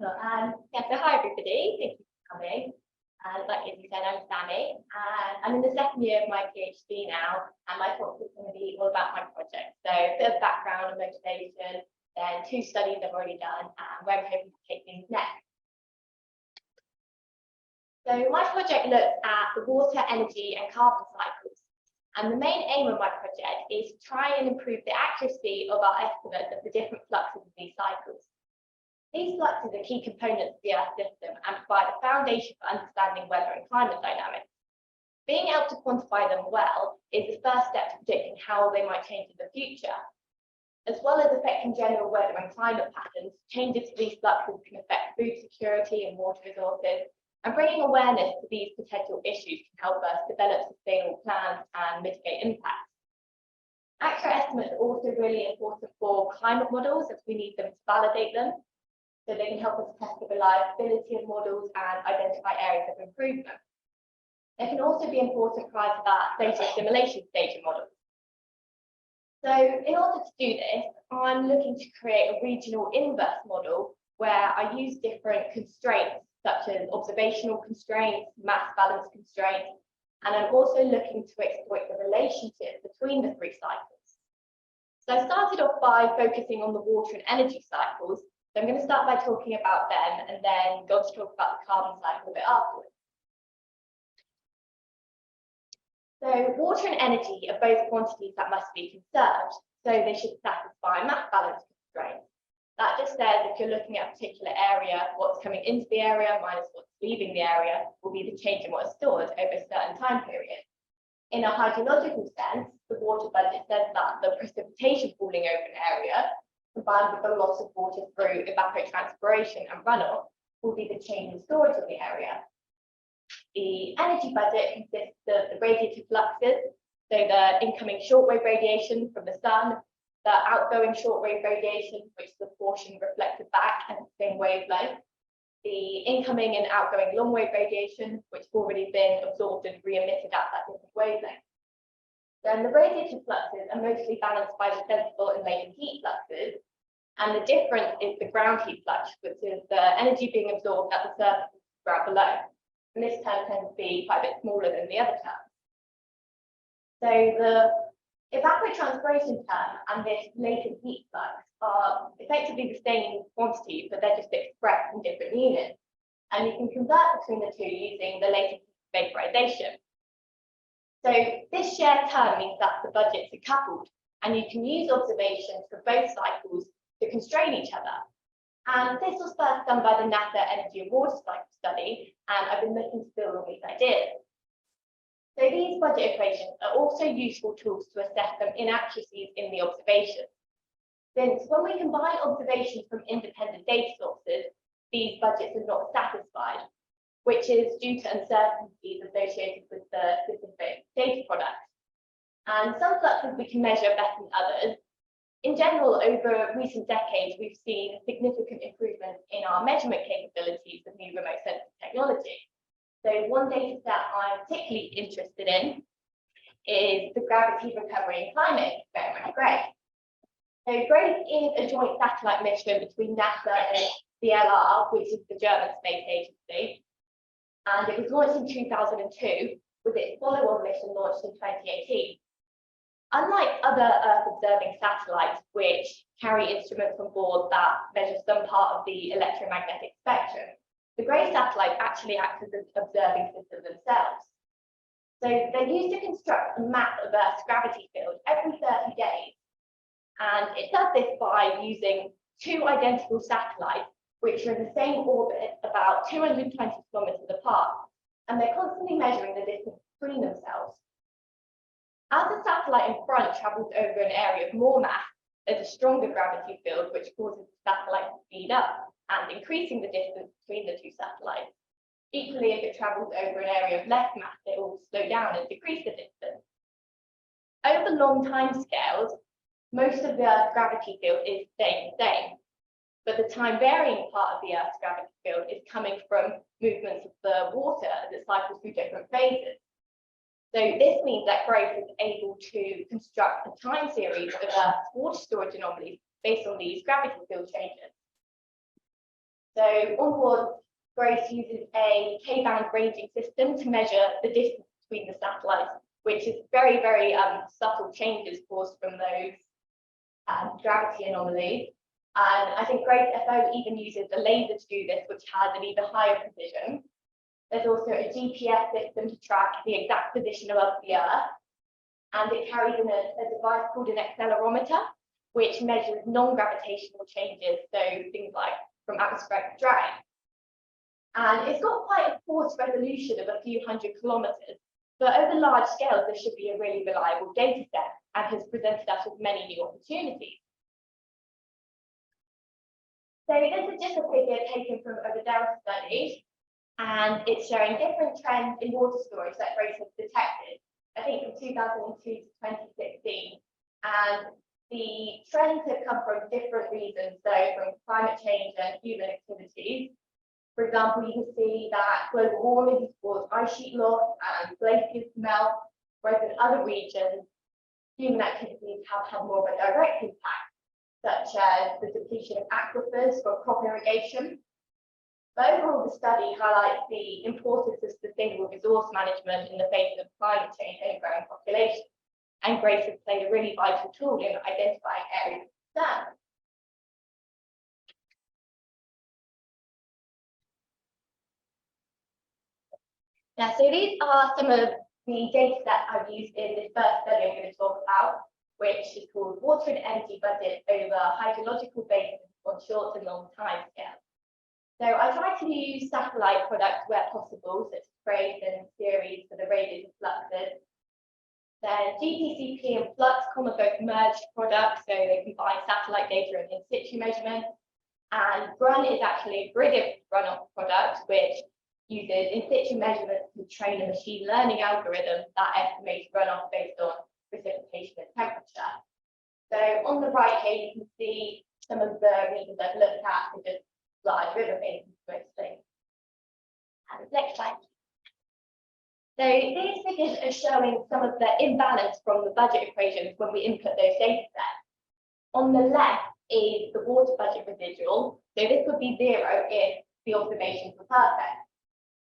Yeah, so hi everybody, thank you for coming. Like Izzy said, I'm Sammy, and I'm in the second year of my PhD now, and my talk is going to be all about my project. So a bit of background and motivation, then 2 studies I've already done, and where I'm hoping to take things next. So my project looks at the water, energy, and carbon cycles. And the main aim of my project is to try and improve the accuracy of our estimates of the different fluxes of these cycles. These fluxes are key components of the Earth system and provide a foundation for understanding weather and climate dynamics. Being able to quantify them well is the first step to predicting how they might change in the future. As well as affecting general weather and climate patterns, changes to these fluxes can affect food security and water resources, and bringing awareness to these potential issues can help us develop sustainable plans and mitigate impacts. Accurate estimates are also really important for climate models, as we need them to validate them, so they can help us test the reliability of models and identify areas of improvement. They can also be important prior to that data assimilation stage in models. So in order to do this, I'm looking to create a regional inverse model where I use different constraints, such as observational constraints, mass balance constraints, and I'm also looking to exploit the relationship between the 3 cycles. So I started off by focusing on the water and energy cycles. So I'm going to start by talking about them and then go on to talk about the carbon cycle a bit afterwards. So water and energy are both quantities that must be conserved, so they should satisfy mass balance constraints. That just says if you're looking at a particular area, what's coming into the area minus what's leaving the area will be the change in what's stored over a certain time period. In a hydrological sense, the water budget says that the precipitation falling over an area, combined with the loss of water through evapotranspiration and runoff, will be the change in storage in the area. The energy budget consists of the radiative fluxes, so the incoming shortwave radiation from the sun, the outgoing shortwave radiation, which is the portion reflected back at the same wavelength, the incoming and outgoing longwave radiation, which have already been absorbed and re-emitted at that different wavelength. Then the radiative fluxes are mostly balanced by the sensible and latent heat fluxes, and the difference is the ground heat flux, which is the energy being absorbed at the surface of the ground below. And this term tends to be quite a bit smaller than the other terms. So the evapotranspiration term and this latent heat flux are effectively the same quantity, but they're just expressed in different units. And you can convert between the 2 using the latent heat vaporization. So this shared term means that the budgets are coupled, and you can use observations for both cycles to constrain each other. And this was first done by the NASA Energy and Water Cycle Study, and I've been looking to build on these ideas. So these budget equations are also useful tools to assess some inaccuracies in the observations. Since when we combine observations from independent data sources, these budgets are not satisfied, which is due to uncertainties associated with the specific data products. And some fluxes we can measure better than others. In general, over recent decades, we've seen significant improvements in our measurement capabilities with new remote sensing technology. So one data set I'm particularly interested in is the gravity recovery and climate experiment, GRACE. So GRACE is a joint satellite mission between NASA and DLR, which is the German space agency. And it was launched in 2002, with its follow-on mission launched in 2018. Unlike other Earth-observing satellites, which carry instruments on board that measure some part of the electromagnetic spectrum, the GRACE satellites actually act as an observing system themselves. So they're used to construct a map of Earth's gravity field every 30 days. And it does this by using 2 identical satellites, which are in the same orbit, about 220 kilometers apart, and they're constantly measuring the distance between themselves. As the satellite in front travels over an area of more mass, there's a stronger gravity field which causes the satellite to speed up and increasing the distance between the 2 satellites. Equally, if it travels over an area of less mass, it will slow down and decrease the distance. Over long time scales, most of the Earth's gravity field is staying the same, but the time varying part of the Earth's gravity field is coming from movements of the water as it cycles through different phases. So this means that GRACE is able to construct a time series of Earth's water storage anomalies based on these gravity field changes. So onboard, GRACE uses a K-band ranging system to measure the distance between the satellites, which is very, very subtle changes caused from those gravity anomalies. And I think GRACE FO even uses a laser to do this, which has an even higher precision. There's also a GPS system to track the exact position above the Earth. And it carries in a device called an accelerometer, which measures non-gravitational changes, so things like from atmospheric drag. And it's got quite a coarse resolution of a few hundred kilometers, but over large scales, this should be a really reliable data set and has presented us with many new opportunities. So this is just a figure taken from a Delta study, and it's showing different trends in water storage that GRACE has detected, I think from 2002 to 2016. And the trends have come from different reasons, so from climate change and human activities. For example, you can see that global warming has caused ice sheet loss and glaciers to melt, whereas in other regions, human activities have had more of a direct impact, such as the depletion of aquifers for crop irrigation. But overall, the study highlights the importance of sustainable resource management in the face of climate change and growing population. And GRACE has played a really vital tool in identifying areas of concern. Now, so these are some of the data that I've used in this first study I'm going to talk about, which is called Water and Energy Budget over Hydrological Basins on Short and Long Time Scales. So I try to use satellite products where possible, such as GRACE and series for the radios and fluxes. Then GPCP and Flux are both merged products, so they combine satellite data and in situ measurements. And GRUN is actually a gridded runoff product, which uses in situ measurements to train a machine learning algorithm that estimates runoff based on precipitation and temperature. So on the right here, you can see some of the regions I've looked at for just large river basins mostly. And next slide. So these figures are showing some of the imbalance from the budget equations when we input those data sets. On the left is the water budget residual. So this would be 0 if the observations were perfect.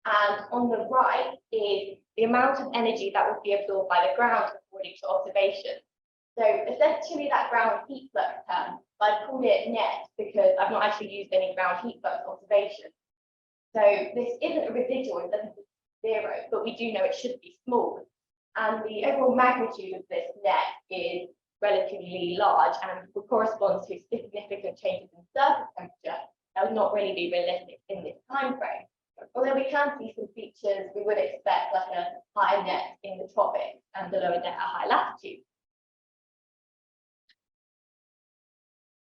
And on the right is the amount of energy that would be absorbed by the ground according to observation. So essentially that ground heat flux term, I called it net because I've not actually used any ground heat flux observation. So this isn't a residual, it doesn't be 0, but we do know it should be small. And the overall magnitude of this net is relatively large and will correspond to significant changes in surface temperature that would not really be realistic in this time frame. Although we can see some features we would expect, like a higher net in the tropics and the lower net at high latitude.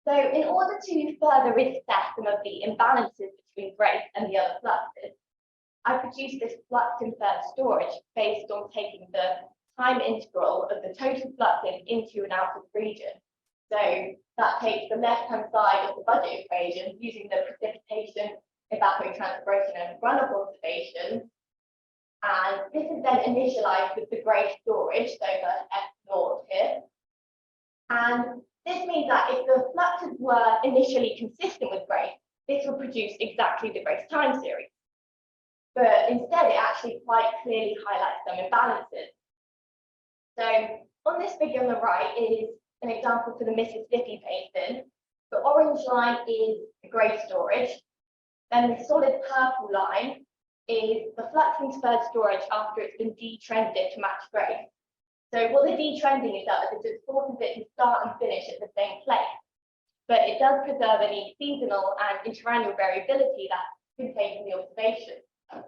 So in order to further assess some of the imbalances between GRACE and the other fluxes, I produced this flux inferred storage based on taking the time integral of the total fluxes into and out of the region. So that takes the left-hand side of the budget equation using the precipitation, evapotranspiration and runoff observations. And this is then initialized with the GRACE storage, so the F0 here. And this means that if the fluxes were initially consistent with GRACE, this would produce exactly the GRACE time series. But instead, it actually quite clearly highlights some imbalances. So on this figure on the right is an example for the Mississippi Basin. The orange line is the GRACE storage. Then the solid purple line is the flux inferred storage after it's been detrended to match GRACE. So what the detrending is that is it forces it to start and finish at the same place. But it does preserve any seasonal and interannual variability that's contained in the observation.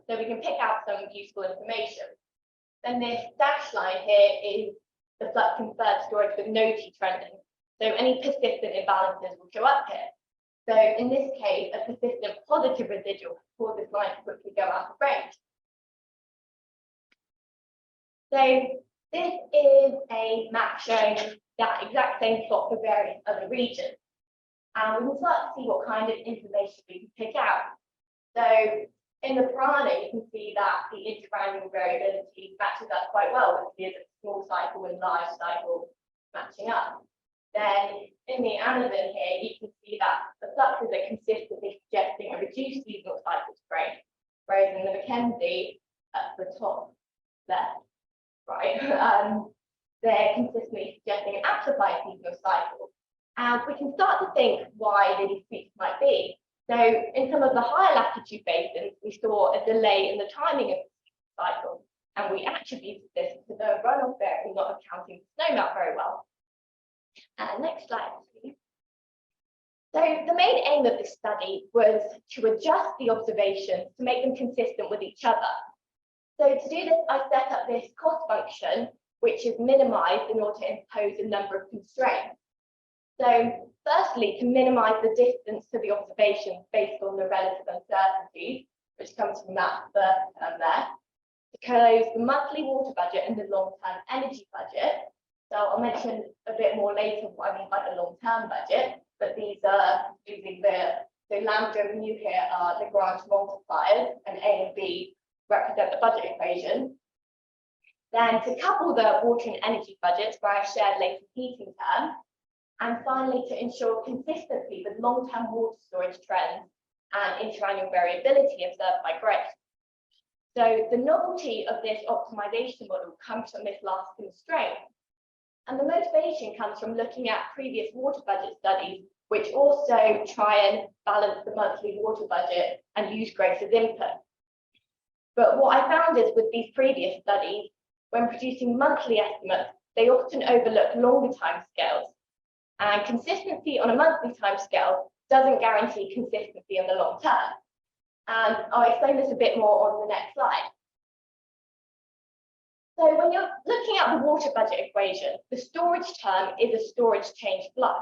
So we can pick out some useful information. Then this dashed line here is the flux inferred storage with no detrending. So any persistent imbalances will show up here. So in this case, a persistent positive residual causes this line to quickly go out of range. So this is a map showing that exact same plot for various other regions. And we can start to see what kind of information we can pick out. So in the Prana, you can see that the interannual variability matches up quite well with the small cycle and large cycle matching up. Then in the Amazon here, you can see that the fluxes are consistently suggesting a reduced Mackenzie at the top left, right? They're consistently suggesting an amplified seasonal cycle. And we can start to think why these peaks might be. So in some of the higher latitude basins, we saw a delay in the timing of the cycle, and we attributed this to the runoff variable not accounting for snowmelt very well. Next slide, please. So the main aim of this study was to adjust the observations to make them consistent with each other. So to do this, I set up this cost function, which is minimized in order to impose a number of constraints. So firstly, to minimize the distance to the observations based on the relative uncertainties, which comes from that first term there, to close the monthly water budget and the long-term energy budget. So I'll mention a bit more later what I mean by the long-term budget, but these are using the lambda and mu here are Lagrange multipliers, and A and B represent the budget equation. Then to couple the water and energy budgets by a shared latent heating term, and finally to ensure consistency with long-term water storage trends and interannual variability observed by GRACE. So the novelty of this optimization model comes from this last constraint. And the motivation comes from looking at previous water budget studies, which also try and balance the monthly water budget and use GRACE as input. But what I found is with these previous studies, when producing monthly estimates, they often overlook longer timescales. And consistency on a monthly timescale doesn't guarantee consistency in the long term. And I'll explain this a bit more on the next slide. So when you're looking at the water budget equation, the storage term is a storage change flux.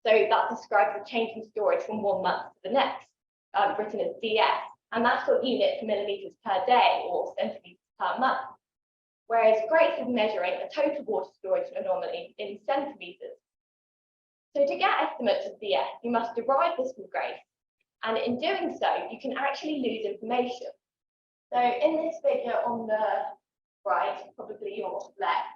So that describes the change in storage from one month to the next, written as DS. And that's for units millimeters per day or centimeters per month. Whereas GRACE is measuring a total water storage anomaly in centimeters. So to get estimates of DS, you must derive this from GRACE. And in doing so, you can actually lose information. So in this figure on the right, probably your left,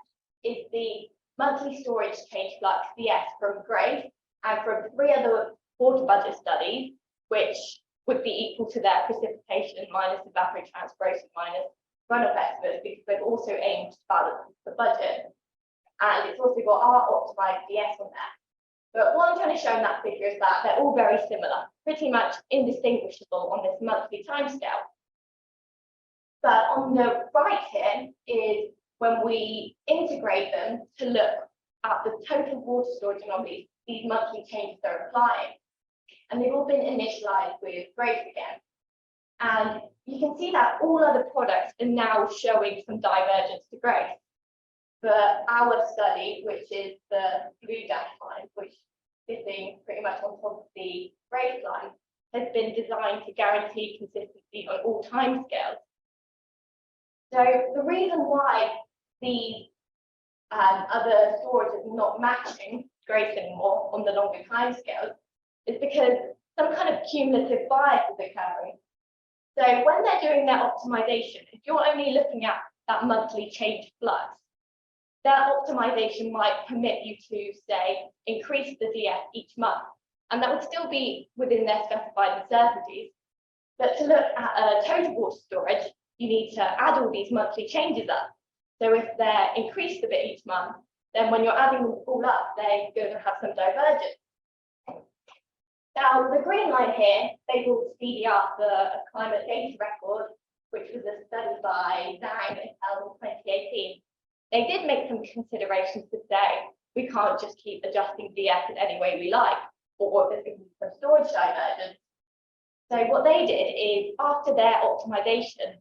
is the monthly storage change flux DS from GRACE and from 3 other water budget studies, which would be equal to their precipitation minus evapotranspiration minus runoff estimates, because they've also aimed to balance the budget. And it's also got our optimized DS on there. But what I'm trying to show in that figure is that they're all very similar, pretty much indistinguishable on this monthly timescale. But on the right here is when we integrate them to look at the total water storage anomalies these monthly changes are applying. And they've all been initialized with GRACE again. And you can see that all other products are now showing some divergence to GRACE. But our study, which is the blue dashed line, which is sitting pretty much on top of the GRACE line, has been designed to guarantee consistency on all timescales. So the reason why the other storage is not matching GRACE anymore on the longer timescales is because some kind of cumulative bias is occurring. So when they're doing their optimization, if you're only looking at that monthly change flux, their optimization might permit you to, say, increase the DS each month, and that would still be within their specified uncertainties. But to look at total water storage, you need to add all these monthly changes up. So if they're increased a bit each month, then when you're adding them all up, they're going to have some divergence. Now, the green line here labels CDR for a climate data record, which was a study by Zhang et al. In 2018. They did make some considerations to say we can't just keep adjusting DS in any way we like, or there's going to be some storage divergence. So what they did is, after their optimization,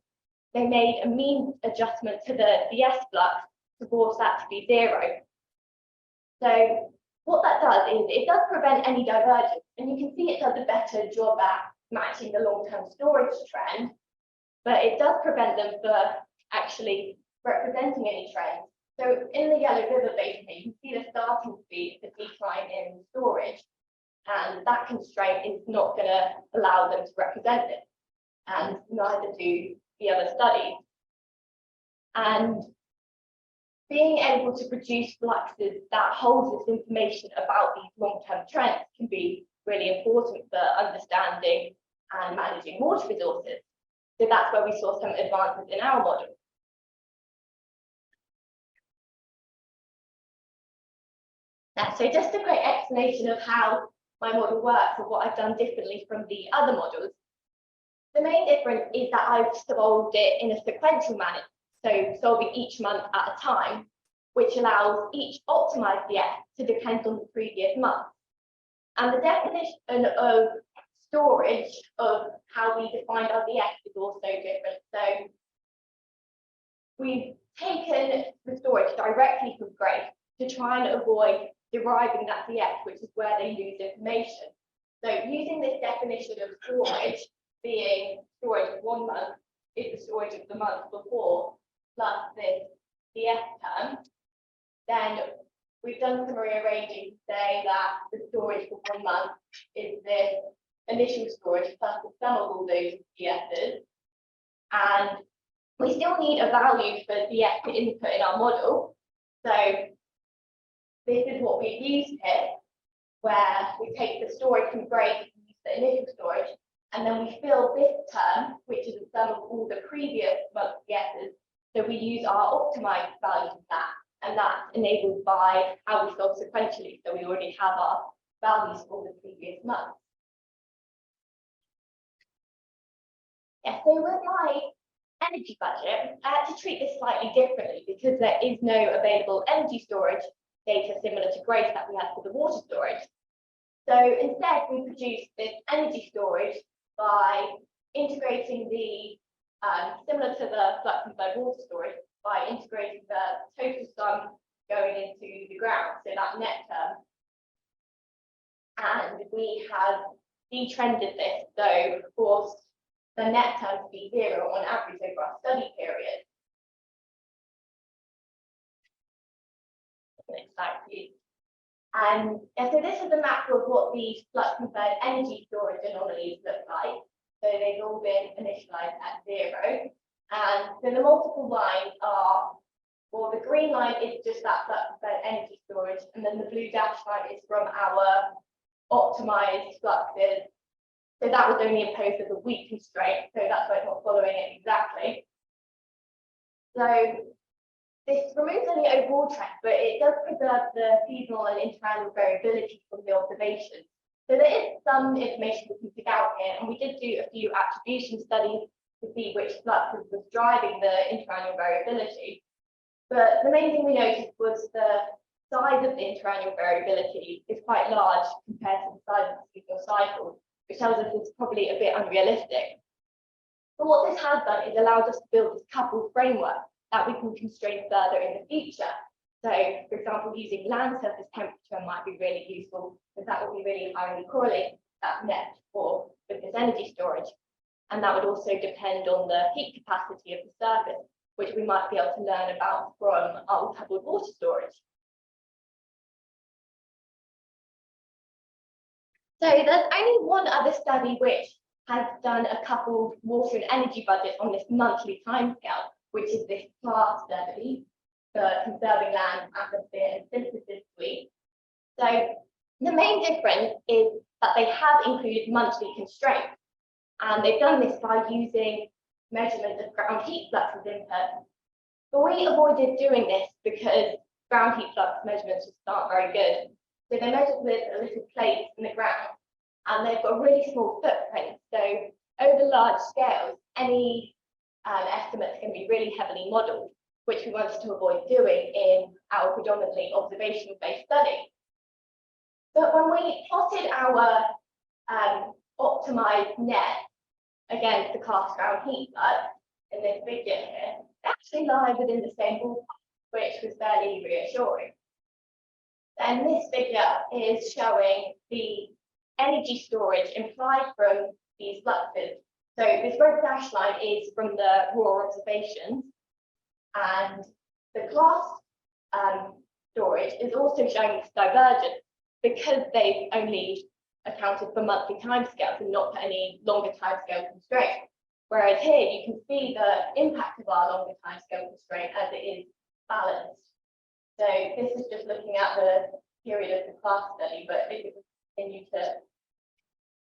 they made a mean adjustment to the DS flux to force that to be 0. So what that does is it does prevent any divergence, and you can see it does a better job at matching the long-term storage trend, but it does prevent them from actually representing any trends. So in the yellow river basin, you can see the starting speed, the decline in storage, and that constraint is not going to allow them to represent it, and neither do the other studies. And being able to produce fluxes that hold this information about these long-term trends can be really important for understanding and managing water resources. So that's where we saw some advances in our model. So just a quick explanation of how my model works or what I've done differently from the other models. The main difference is that I've solved it in a sequential manner, so solving each month at a time, which allows each optimized DF to depend on the previous month. And the definition of storage of how we defined our DF is also different. So we've taken the storage directly from Grace to try and avoid deriving that DF, which is where they lose information. So using this definition of storage being storage of 1 month is the storage of the month before plus this DF term, then we've done some rearranging to say that the storage for 1 month is this initial storage plus the sum of all those DFs. And we still need a value for DF to input in our model. So this is what we've used here, where we take the storage from Grace and use the initial storage, and then we fill this term, which is the sum of all the previous month DFs. So we use our optimized value of that, and that's enabled by how we solve sequentially. So we already have our values for the previous month. Yeah, so with my energy budget, I had to treat this slightly differently because there is no available energy storage data similar to Grace that we had for the water storage. So instead, we produced this energy storage by integrating the, similar to the flux and flow water storage, by integrating the total sum going into the ground, so that net term. And we have detrended this, so of course, the net term to be 0 on average over our study period. Next slide, please. And so this is a map of what the flux conferred energy storage anomalies look like. So they've all been initialized at 0. And so the multiple lines are, well, the green line is just that flux conferred energy storage, and then the blue dashed line is from our optimized fluxes. So that was only imposed as a weak constraint, so that's why it's not following it exactly. So this removes any overall trend, but it does preserve the seasonal and interannual variability from the observations. So there is some information we can pick out here, and we did do a few attribution studies to see which fluxes was driving the interannual variability. But the main thing we noticed was the size of the interannual variability is quite large compared to the size of the seasonal cycle, which tells us it's probably a bit unrealistic. But what this has done is allowed us to build this coupled framework that we can constrain further in the future. So, for example, using land surface temperature might be really useful, because that will be really highly correlated to that net for with this energy storage. And that would also depend on the heat capacity of the surface, which we might be able to learn about from our coupled water storage. So there's only one other study which has done a coupled water and energy budget on this monthly timescale, which is this class study for conserving land, atmosphere, and synthesis suite. So the main difference is that they have included monthly constraints, and they've done this by using measurements of ground heat flux as input. But we avoided doing this because ground heat flux measurements just aren't very good. So they measured with a little plate in the ground, and they've got a really small footprint. So over large scales, any estimates can be really heavily modelled, which we wanted to avoid doing in our predominantly observational-based study. But when we plotted our optimized net against the class ground heat flux in this figure here, they actually lie within the same ballpark, which was fairly reassuring. And this figure is showing the energy storage implied from these fluxes. So this red dashed line is from the raw observations, and the class storage is also showing this divergence because they've only accounted for monthly timescales and not for any longer timescale constraint. Whereas here you can see the impact of our longer timescale constraint as it is balanced. So this is just looking at the period of the class study, but if it was continued to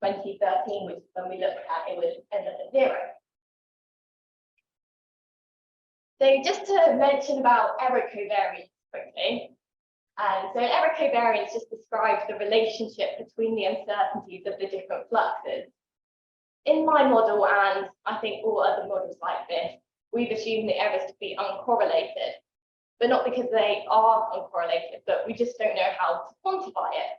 2013, which is when we looked at, it would end up at 0. So just to mention about error covariance quickly. So error covariance just describes the relationship between the uncertainties of the different fluxes. In my model, and I think all other models like this, we've assumed the errors to be uncorrelated, but not because they are uncorrelated, but we just don't know how to quantify it.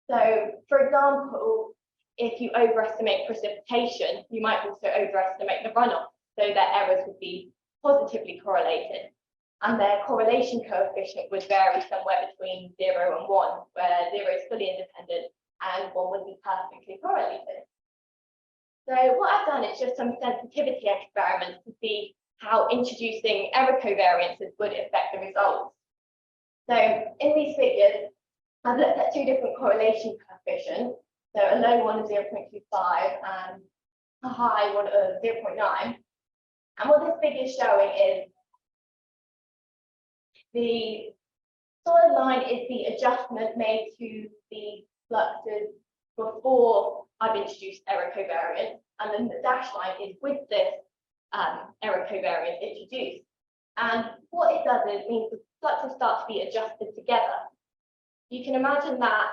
So, for example, if you overestimate precipitation, you might also overestimate the runoff, so their errors would be positively correlated. And their correlation coefficient would vary somewhere between 0 and 1, where 0 is fully independent and 1 would be perfectly correlated. So what I've done is just some sensitivity experiments to see how introducing error covariances would affect the results. So in these figures, I've looked at two different correlation coefficients. So a low one of 0.25 and a high one of 0.9. And what this figure is showing is the solid line is the adjustment made to the fluxes before I've introduced error covariance, and then the dashed line is with this error covariance introduced. And what it does is it means the fluxes start to be adjusted together. You can imagine that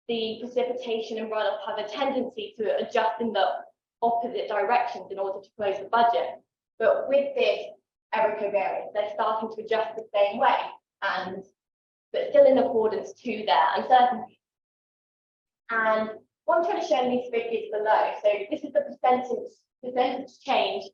the precipitation and runoff have a tendency to adjust in the opposite directions in order to close the budget. But with this error covariance, they're starting to adjust the same way, but still in accordance to their uncertainty. And what I'm trying to show in these figures below, so this is the percentage change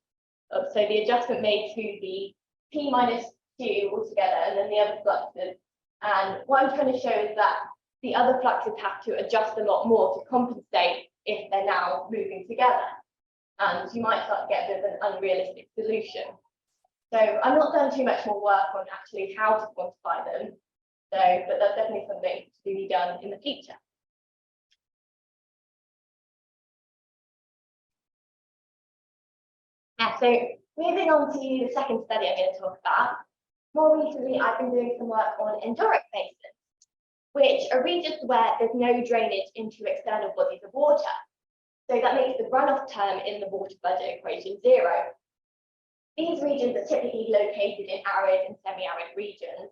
of, so the adjustment made to the P minus 2 altogether, and then the other fluxes. And what I'm trying to show is that the other fluxes have to adjust a lot more to compensate if they're now moving together. And you might start to get a bit of an unrealistic solution. So I'm not done too much more work on actually how to quantify them, but that's definitely something to be done in the future. So moving on to the second study I'm going to talk about. More recently, I've been doing some work on endorheic basins, which are regions where there's no drainage into external bodies of water. So that makes the runoff term in the water budget equation 0. These regions are typically located in arid and semi-arid regions,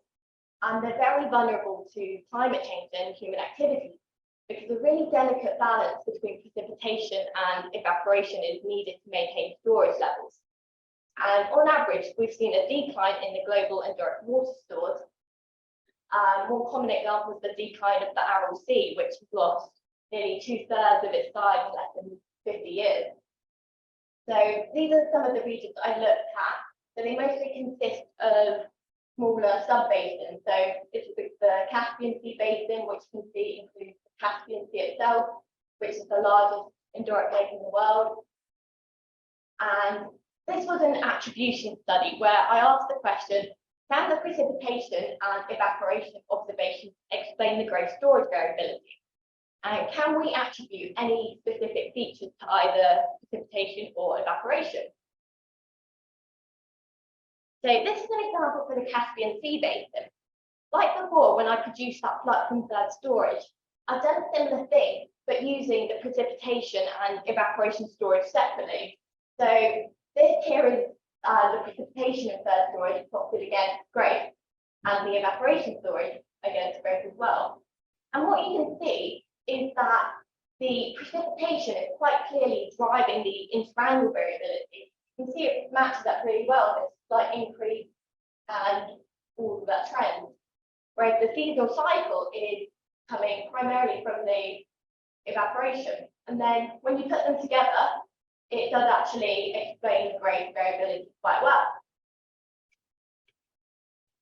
and they're very vulnerable to climate change and human activity, because a really delicate balance between precipitation and evaporation is needed to maintain storage levels. And on average, we've seen a decline in the global endorheic water stores. More common example is the decline of the Aral Sea, which has lost nearly 2/3 of its size in less than 50 years. So these are some of the regions I looked at. So they mostly consist of smaller sub-basins. So this is the Caspian Sea basin, which you can see includes the Caspian Sea itself, which is the largest endorheic lake in the world. And this was an attribution study where I asked the question, can the precipitation and evaporation observations explain the gross storage variability? And can we attribute any specific features to either precipitation or evaporation? So this is an example for the Caspian Sea basin. Like before, when I produced that flux inferred storage, I've done a similar thing, but using the precipitation and evaporation storage separately. So this here is the precipitation inferred storage plotted against growth, and the evaporation storage against growth as well. And what you can see is that the precipitation is quite clearly driving the interannual variability. You can see it matches up really well, this slight increase and all of that trend. Whereas the seasonal cycle is coming primarily from the evaporation. And then when you put them together, it does actually explain the grade variability quite well.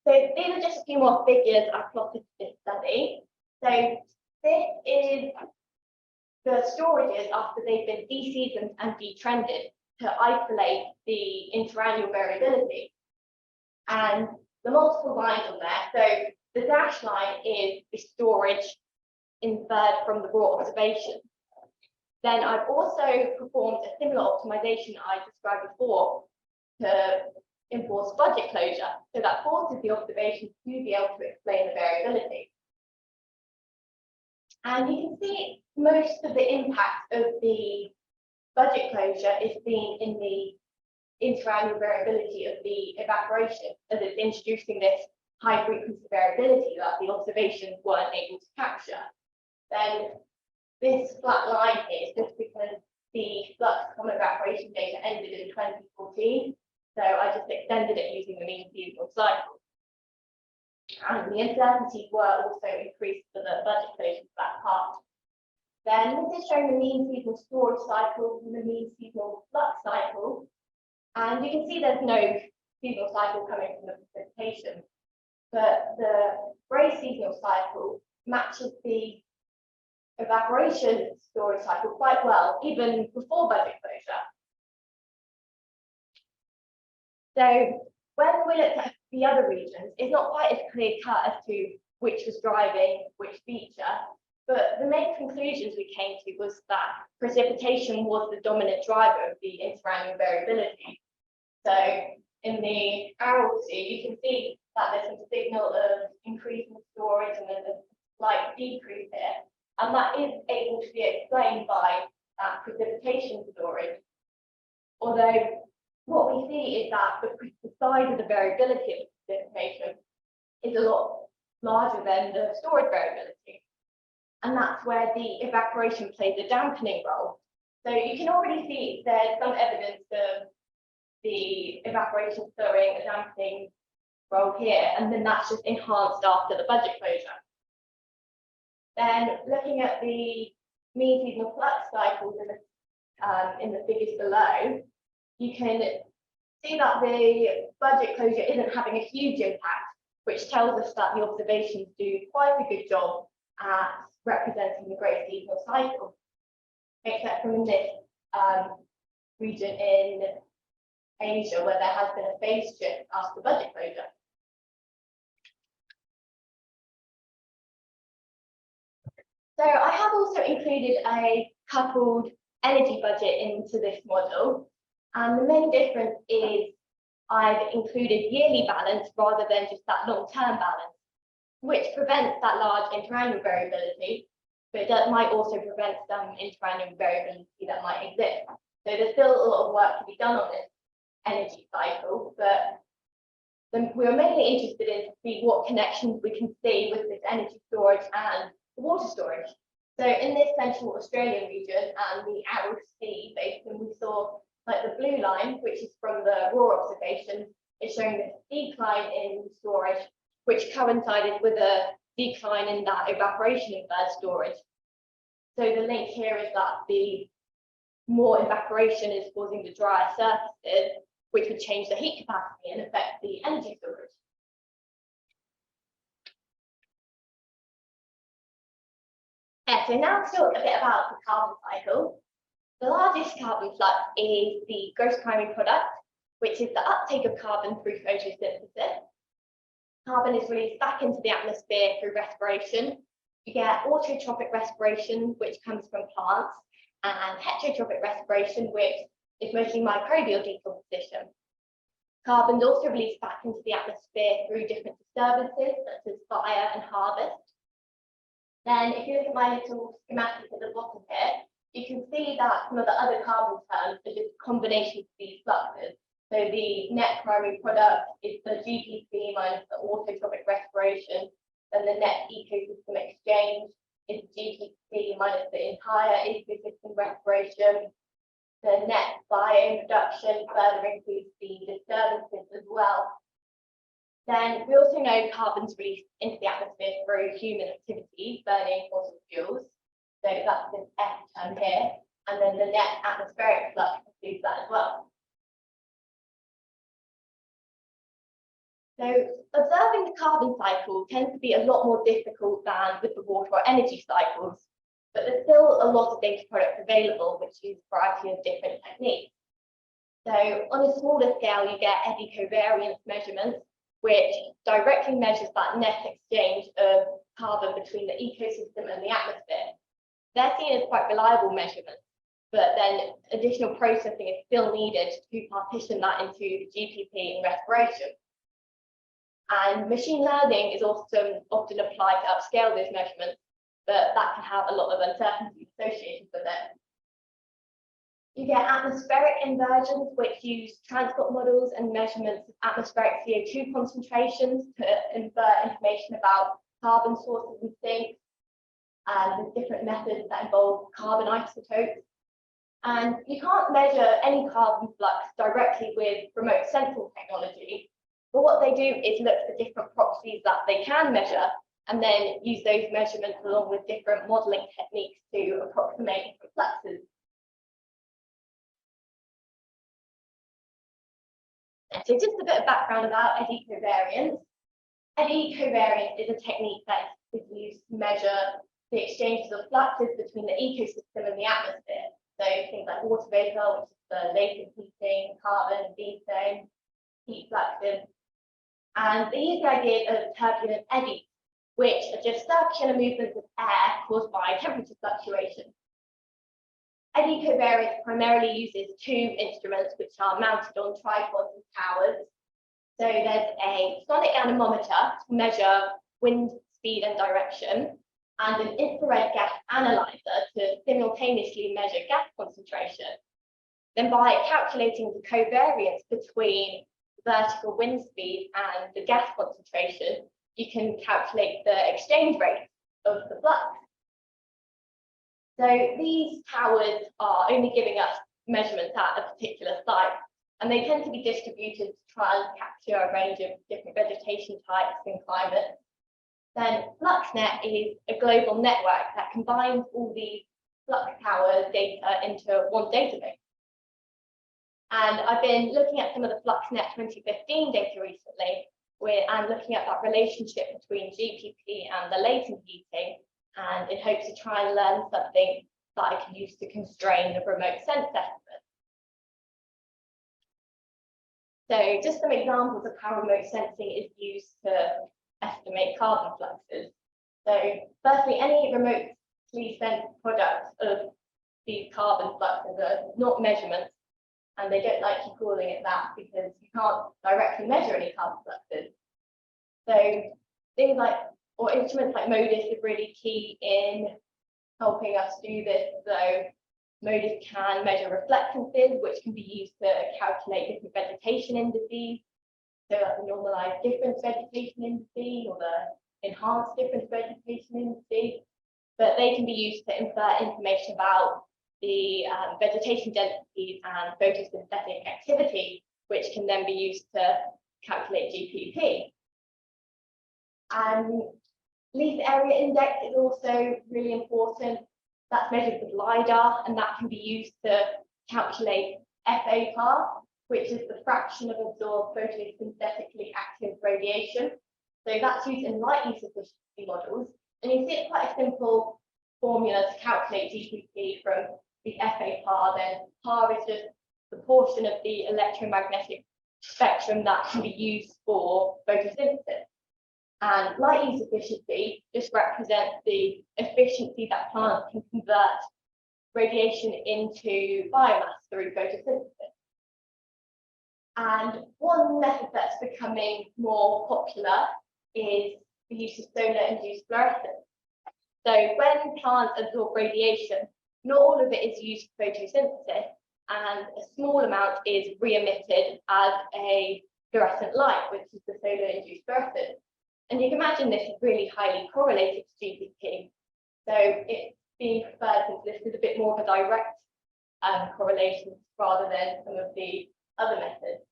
So these are just a few more figures I plotted for this study. So this is the storages after they've been deseasoned and detrended to isolate the interannual variability. And the multiple lines on there, so the dashed line is the storage inferred from the raw observation. Then I've also performed a similar optimization I described before to enforce budget closure. So that forces the observation to be able to explain the variability. And you can see most of the impact of the budget closure is seen in the interannual variability of the evaporation, as it's introducing this high frequency variability that the observations weren't able to capture, then this flat line here is just because the flux from evaporation data ended in 2014. So I just extended it using the mean seasonal cycle. And the uncertainties were also increased for the budget closure for that part. Then this is showing the mean seasonal storage cycle and the mean seasonal flux cycle. And you can see there's no seasonal cycle coming from the precipitation. But the grey seasonal cycle matches the evaporation storage cycle quite well, even before budget closure. So when we looked at the other regions, it's not quite as clear cut as to which was driving which feature, but the main conclusions we came to was that precipitation was the dominant driver of the interannual variability. So in the arrow you can see that there's some signal of increasing storage and then a slight decrease here. And that is able to be explained by that precipitation storage. Although what we see is that the size of the variability of precipitation is a lot larger than the storage variability. And that's where the evaporation plays a dampening role. So you can already see there's some evidence of the evaporation throwing a dampening role here, and then that's just enhanced after the budget closure. Then looking at the mean seasonal flux cycles in the figures below, you can see that the budget closure isn't having a huge impact, which tells us that the observations do quite a good job at representing the great seasonal cycle, except from this region in Asia, where there has been a phase shift after the budget closure. So I have also included a coupled energy budget into this model. And the main difference is I've included yearly balance rather than just that long-term balance, which prevents that large interannual variability, but it might also prevent some interannual variability that might exist. So there's still a lot of work to be done on this energy cycle, but we're mainly interested in to see what connections we can see with this energy storage and the water storage. So in this central Australian region and the Aral Sea basin, we saw like the blue line, which is from the raw observation, is showing this decline in storage, which coincided with a decline in that evaporation inferred storage. So the link here is that the more evaporation is causing the drier surfaces, which would change the heat capacity and affect the energy storage. Yeah, so now to talk a bit about the carbon cycle. The largest carbon flux is the gross primary product, which is the uptake of carbon through photosynthesis. Carbon is released back into the atmosphere through respiration. You get autotrophic respiration, which comes from plants, and heterotrophic respiration, which is mostly microbial decomposition. Carbon is also released back into the atmosphere through different disturbances, such as fire and harvest. Then if you look at my little schematic at the bottom here, you can see that some of the other carbon terms are just combinations of these fluxes. So the net primary product is the GPC minus the autotrophic respiration, then the net ecosystem exchange is GPC minus the entire ecosystem respiration. The net biome production further includes the disturbances as well. Then we also know carbon's released into the atmosphere through human activity, burning fossil fuels. So that's this F term here. And then the net atmospheric flux includes that as well. So observing the carbon cycle tends to be a lot more difficult than with the water or energy cycles, but there's still a lot of data products available which use a variety of different techniques. So on a smaller scale, you get eddy covariance measurements, which directly measures that net exchange of carbon between the ecosystem and the atmosphere. They're seen as quite reliable measurements, but then additional processing is still needed to partition that into the GPP and respiration. And machine learning is also often applied to upscale those measurements, but that can have a lot of uncertainty associated with it. You get atmospheric inversions, which use transport models and measurements of atmospheric CO2 concentrations to infer information about carbon sources and sinks. And there's different methods that involve carbon isotopes. And you can't measure any carbon flux directly with remote sensing technology, but what they do is look for different properties that they can measure and then use those measurements along with different modeling techniques to approximate different fluxes. So just a bit of background about eddy covariance. Eddy covariance is a technique that is used to measure the exchanges of fluxes between the ecosystem and the atmosphere. So things like water vapor, which is the latent heating, carbon, methane, heat fluxes. And they use the idea of turbulent eddies, which are just circular movements of air caused by temperature fluctuations. Eddy covariance primarily uses two instruments which are mounted on tripods and towers. So there's a sonic anemometer to measure wind speed and direction, and an infrared gas analyzer to simultaneously measure gas concentration. Then by calculating the covariance between vertical wind speed and the gas concentration, you can calculate the exchange rate of the flux. So these towers are only giving us measurements at a particular site, and they tend to be distributed to try and capture a range of different vegetation types and climates. Then FluxNet is a global network that combines all these flux tower data into one database. And I've been looking at some of the FluxNet 2015 data recently, where I'm looking at that relationship between GPP and the latent heating, and in hopes to try and learn something that I can use to constrain the remote sense estimate. So just some examples of how remote sensing is used to estimate carbon fluxes. So firstly, any remotely sensed products of these carbon fluxes are not measurements, and they don't like you calling it that because you can't directly measure any carbon fluxes. So things like, or instruments like MODIS are really key in helping us do this. So MODIS can measure reflectances, which can be used to calculate different vegetation indices. So like the normalized difference vegetation indice or the enhanced difference vegetation indice. But they can be used to infer information about the vegetation densities and photosynthetic activity, which can then be used to calculate GPP. Leaf area index is also really important. That's measured with LiDAR, and that can be used to calculate FAPAR, which is the fraction of absorbed photosynthetically active radiation. So that's used in light use efficiency models. And you see it's quite a simple formula to calculate GPP from the FAPAR. Then PAR is just the portion of the electromagnetic spectrum that can be used for photosynthesis. And light use efficiency just represents the efficiency that plants can convert radiation into biomass through photosynthesis. And one method that's becoming more popular is the use of solar-induced fluorescence. So when plants absorb radiation, not all of it is used for photosynthesis, and a small amount is re-emitted as a fluorescent light, which is the solar-induced fluorescence. And you can imagine this is really highly correlated to GPP. So it's being preferred since this is a bit more of a direct correlation rather than some of the other methods.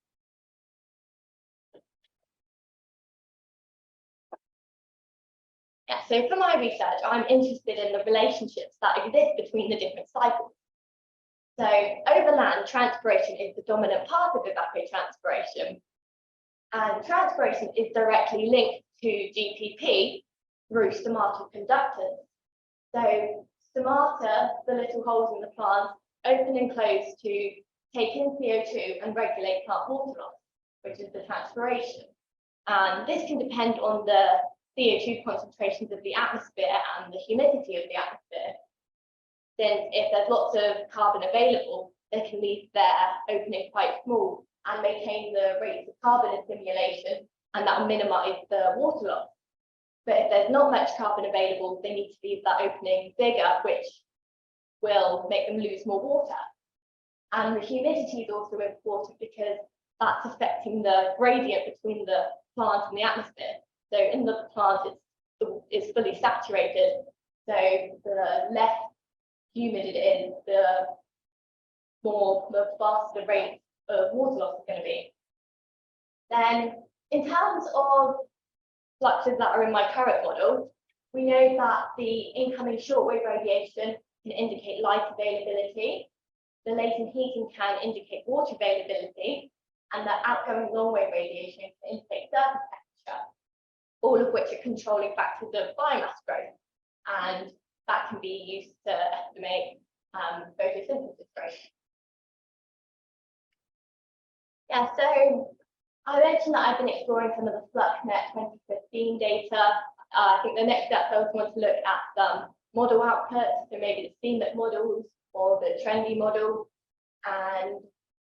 Yeah, so for my research, I'm interested in the relationships that exist between the different cycles. So over land, transpiration is the dominant part of evapotranspiration. And transpiration is directly linked to GPP through stomata conductors. So stomata, the little holes in the plant, open and close to take in CO2 and regulate plant water loss, which is the transpiration. And this can depend on the CO2 concentrations of the atmosphere and the humidity of the atmosphere. Since if there's lots of carbon available, they can leave their opening quite small and maintain the rates of carbon assimilation, and that will minimize the water loss. But if there's not much carbon available, they need to leave that opening bigger, which will make them lose more water. And the humidity is also important because that's affecting the gradient between the plant and the atmosphere. So in the plant, it's fully saturated. So the less humid it is, the faster the rate of water loss is going to be. Then in terms of fluxes that are in my current model, we know that the incoming shortwave radiation can indicate light availability, the latent heating can indicate water availability, and the outgoing long-wave radiation can indicate surface temperature, all of which are controlling factors of biomass growth, and that can be used to estimate photosynthesis growth. Yeah, so I mentioned that I've been exploring some of the FluxNet 2015 data. I think the next step I also want to look at some model outputs, so maybe the CMIP models or the trendy model. And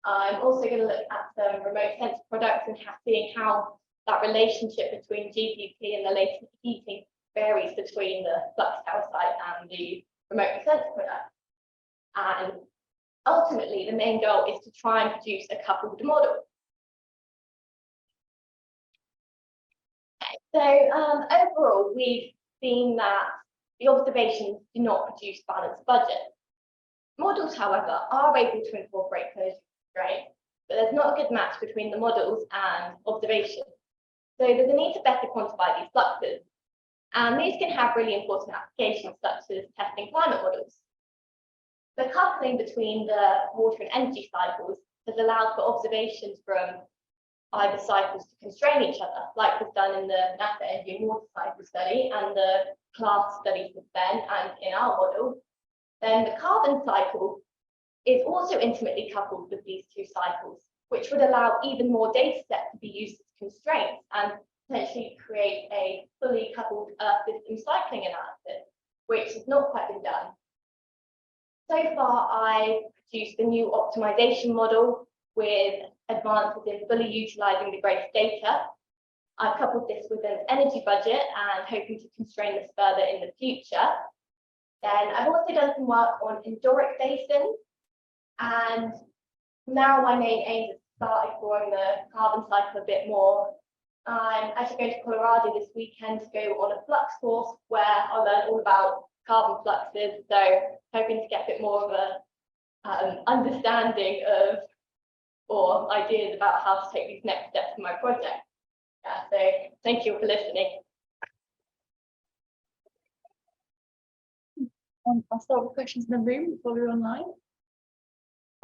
I'm also going to look at some remote sensor products and seeing how that relationship between GPP and the latent heating varies between the flux tower site and the remote sensor product. And ultimately, the main goal is to try and produce a coupled model. So overall, we've seen that the observations do not produce balanced budgets. Models, however, are able to incorporate closure constraints, but there's not a good match between the models and observations. So there's a need to better quantify these fluxes. And these can have really important applications, such as testing climate models. The coupling between the water and energy cycles has allowed for observations from either cycles to constrain each other, like was done in the NASA energy and water cycle study and the class study since then, and in our model. Then the carbon cycle is also intimately coupled with these two cycles, which would allow even more data set to be used as constraints and potentially create a fully coupled Earth system cycling analysis, which has not quite been done. So far, I produced a new optimization model with advances in fully utilizing the greatest data. I've coupled this with an energy budget and hoping to constrain this further in the future. Then I've also done some work on endoric basins, and now my main aim is to start exploring the carbon cycle a bit more. I'm actually going to Colorado this weekend to go on a flux course where I'll learn all about carbon fluxes, so hoping to get a bit more of a understanding of or ideas about how to take these next steps in my project. Yeah, so thank you for listening. I'll start with questions in the room before we're online.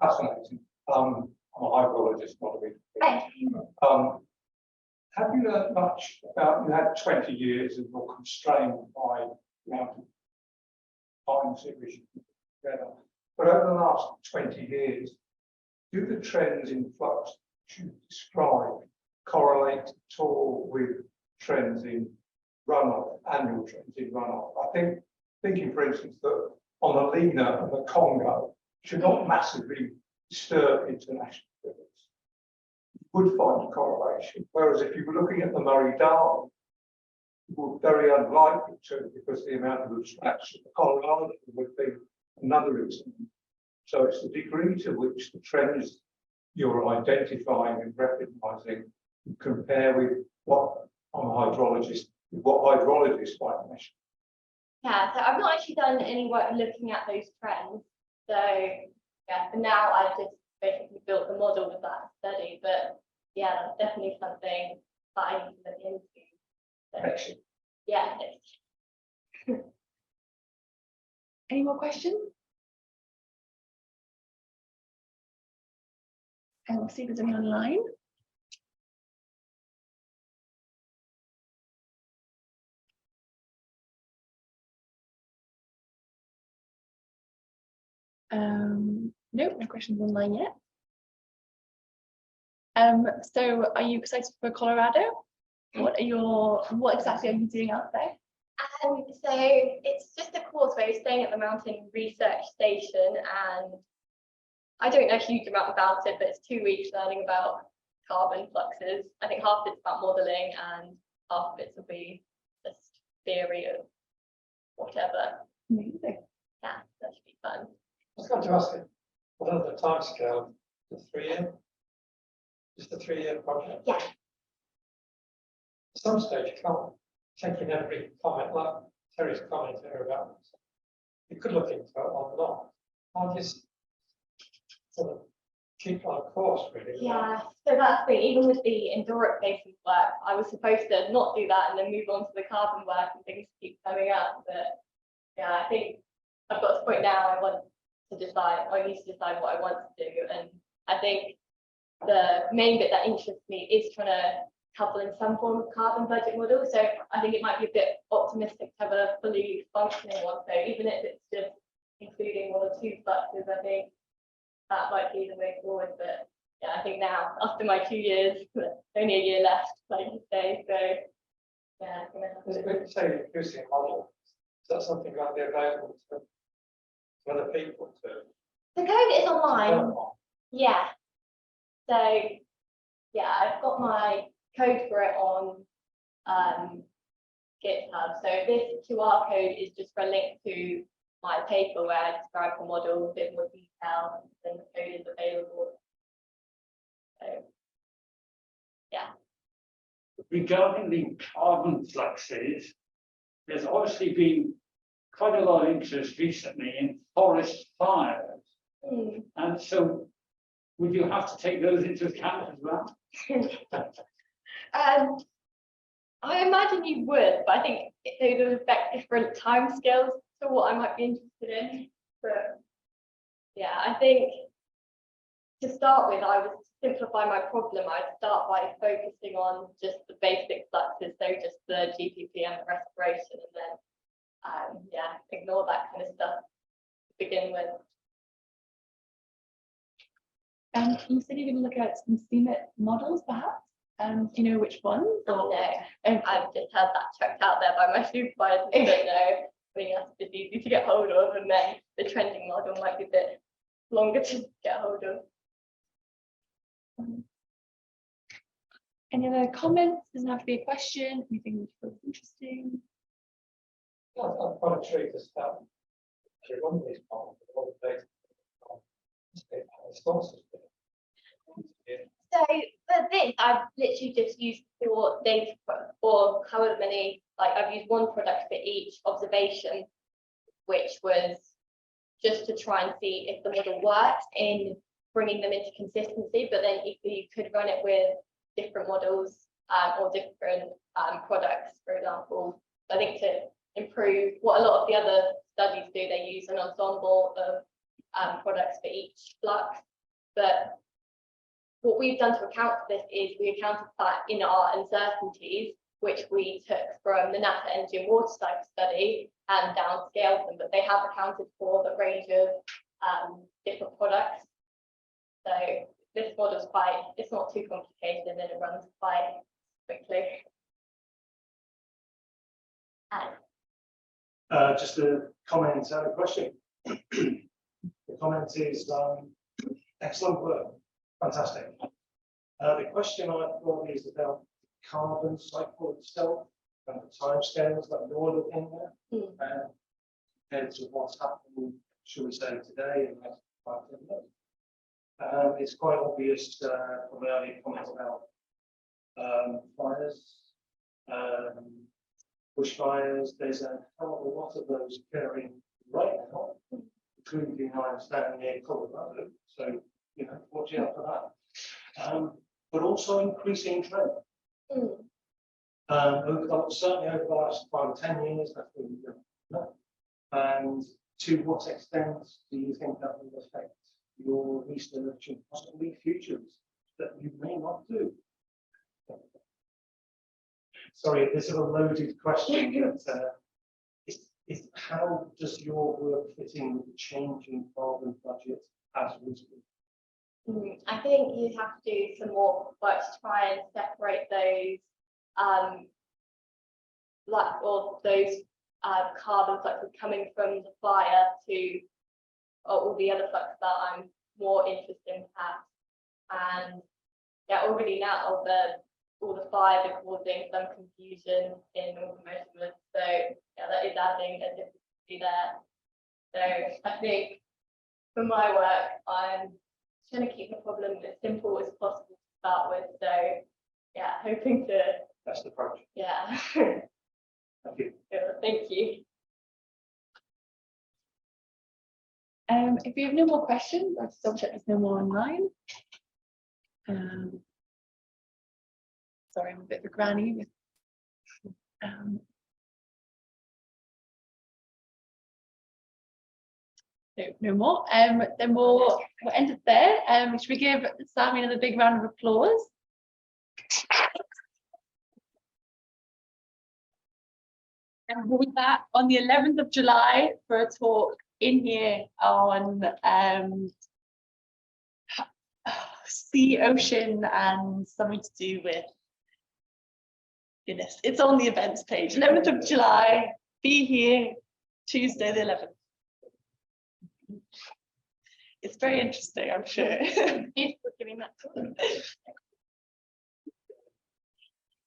Fascinating. I'm a hydrologist, not a big. Have you learned much about, you had 20 years and you're constrained by the amount of time series together, but over the last 20 years, do the trends in flux you describe correlate at all with trends in runoff, annual trends in runoff? I think, thinking for instance that on the Lena and the Congo should not massively disturb international rivers. You would find a correlation, whereas if you were looking at the Murray-Darling, it would be very unlikely to, because the amount of abstraction. The Colorado would be another reason. So it's the degree to which the trends you're identifying and recognizing compare with what I'm a hydrologist, with what hydrologists might measure. Yeah, so I've not actually done any work looking at those trends. So yeah, for now I've just basically built the model with that study. But yeah, that's definitely something that I need to look into. So, Excellent. yeah. Any more questions? And we'll see if there's any online. No questions online yet. So are you excited for Colorado? What exactly are you doing out there? So it's just a course where you're staying at the Mountain Research Station, and I don't know a huge amount about it, but it's 2 weeks learning about carbon fluxes. I think half of it's about modelling and half of it will be just theory of whatever. Amazing. Yeah, that should be fun. I was going to ask you, What are the timescale? The 3 year? Just a 3-year project? Yeah. At some stage, you can't take in every comment, like Terry's comment here about this. You could look into it on and on. I'll just sort of keep on course, really. Yeah, so that's the thing, even with the endurance facing work, I was supposed to not do that and then move on to the carbon work and things keep coming up. But yeah, I think I've got to the point now I want to decide, I need to decide what I want to do. And I think the main bit that interests me is trying to couple in some form of carbon budget model. So I think it might be a bit optimistic to have a fully functioning one. So even if it's just including 1 or 2 fluxes, I think that might be the way forward. But yeah, I think now after my 2 years, only a year left, like you say. So yeah, I'm gonna have It's to. good to say increasing model. Is that something that be available to other people to? The code is online. learn on? Yeah. So yeah, I've got my code for it on GitHub. So this QR code is just for a link to my paper where I describe the model in a bit more detail, and the code is available. So yeah. Regarding the carbon fluxes, there's obviously been quite a lot of interest recently in forest fires. And so would you have to take those into account as well? I imagine you would, but I think they would affect different timescales to what I might be interested in. But yeah, I think to start with, I would simplify my problem. I'd start by focusing on just the basic fluxes, so just the GPP and the respiration, and then yeah, ignore that kind of stuff to begin with. You said you're going to look at some CMIT models, perhaps. Do you know which ones? Oh, no, Okay. I've just had that checked out there by my supervisors. Don't know. I mean, that's just easy to get hold of, and then the trending model might be a bit longer to get hold of. Any other comments? Doesn't have to be a question. Anything you feel interesting? I'm quite intrigued as to one of these problems, what the data sources. So for this, I've literally just used 4 data for however many, like I've used 1 product for each observation, which was just to try and see if the model works in bringing them into consistency. But then if you could run it with different models or different products, for example. I think to improve what a lot of the other studies do, they use an ensemble of products for each flux. But what we've done to account for this is we accounted for that in our uncertainties, which we took from the NASA Energy and Water Cycle study and downscaled them, but they have accounted for the range of different products. So this model is quite, it's not too complicated and it runs quite quickly. Just a comment and a question. The comment is excellent work, fantastic. The question I've got is about the carbon cycle itself and the timescales that you're looking at, compared to what's happening, shall we say, today and the next 5 to 10 years. It's quite obvious from earlier comments about fires, bushfires. There's a hell of a lot of those occurring right now, including, I understand, near Colorado. So, you know, watch out for that. But also increasing trend. Certainly over the last 5 or 10 years, that's what we've done. And to what extent do you think that will affect your research and possibly futures that you may not do? Sorry, this is a loaded question, but how does your work fit in with the changing carbon budget as we speak? I think you'd have to do some more work to try and separate those carbon fluxes coming from the fire to all the other fluxes that I'm more interested in perhaps. And yeah, already now all the fires are causing some confusion in all the measurements. So yeah, that is adding a difficulty there. So I think for my work, I'm trying to keep the problem as simple as possible to start with. So yeah, hoping to, That's the approach. yeah. Thank you. Thank you. If you have no more questions, I'll just double check there's no more online. Sorry, I'm a bit of a granny. No more. Then we'll end it there. Should we give Sammy another big round of applause? And we'll be back on the 11th of July for a talk in here on sea, ocean, and something to do with, goodness, it's on the events page. 11th of July, be here, Tuesday the 11th. It's very interesting, I'm sure.